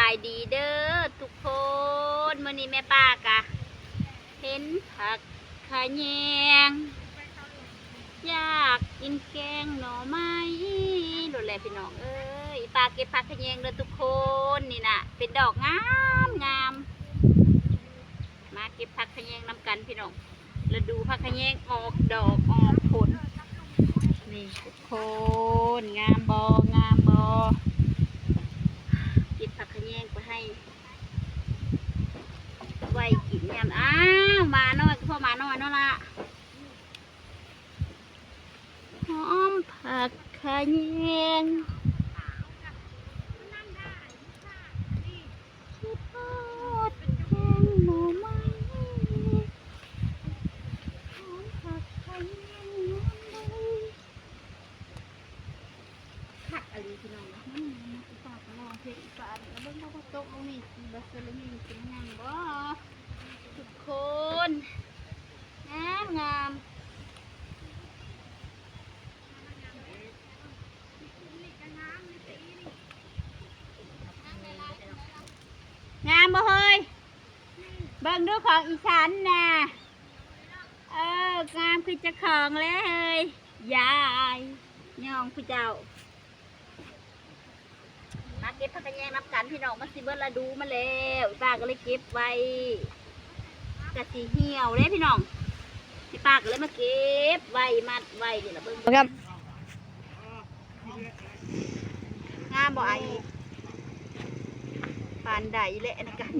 ายดีเด้อทุกคนมื้อนี้แม่ป้ากะเห็นผักขะแยงอยากกินแกงหน่อไม้ดูแลพี่น้องเอ้ยป้าเก็บผักขะแยงเด้อทุกคนนี่น่ะเป็นดอกงามงามมาเก็บผักขะแยงนำกันพี่น้องแล้วดูผักขะแยงออกดอกออกผลนี่ทุกคนงามบองามบอเก็บผักขะแยงไปให้ไว้กินยามอ้าวมาหน่อยก็พอมาหน่อยเนาะละหอมผักขะแยงคิดฮอดแกงหน่อไม้หอมผักขะแยงหน่อไม้ผักอะไรพี่น้องนะฝากน้องเพลงฝากแล้วเบิ่งว่าโต๊ะตรงนี้บัสเซอร์นี่เป็นยังบ่ทุกคนงามงามงามบ่เฮ้ยเบิ่งดูของอีสานน่ะงามคือเจ้าของเลยเฮ้ยยายย่องพี่เจ้ามาเก็บผักกระแยงนับกันพี่น้องมาสิเบิร์ละดูมาแล้วป้าก็เลยเก็บไว้กะสีเหี่ยวเลยพี่น้องพี่ป้าก็เลยมาเก็บไว้มัดไว้เดี๋ยวเราเบิ่งครับงามบ่ไอ้ปานใดเลยนะกัน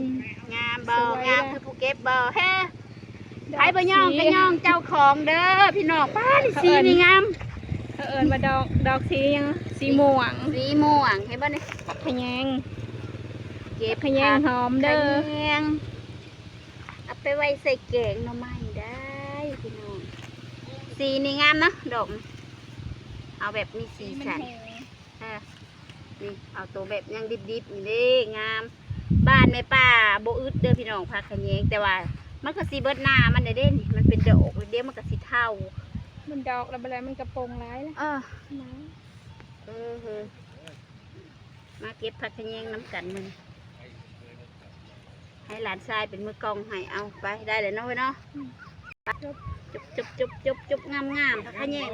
งามบ่งามคือผู้เก็บบ่เฮ้ไอ้บ่ย่องก็ย่องเจ้าของเด้อพี่น้องป้าดิสีนี่งามมาดอกสียังสีม่วงเห็นบ่นี่ขะแยงเก็บขะแยงหอมเด้อขะแยงเอาไปไว้ใส่แกงหน่อไม้ได้พี่น้องสีนี่งามนะดอกเอาแบบมีสีสันนี่เอาตัวแบบยังดิบๆนี่เด้งามบ้านแม่ป้าโบอึดเด้อพี่น้องผักขะแยงแต่ว่ามันก็สีเบิดหน้ามันได้นี่มันเป็นดอกเดี๋ยวมันก็สีเทามันดอกแล้วอะไรมันกระโปรงร้ายแล้วมาเก็บผักขะแยงน้ำกันมึงให้หลานชายเป็นมือกองให้เอาไปได้เลยเนาะเว้ยเนาะจุบงามผักขะแยง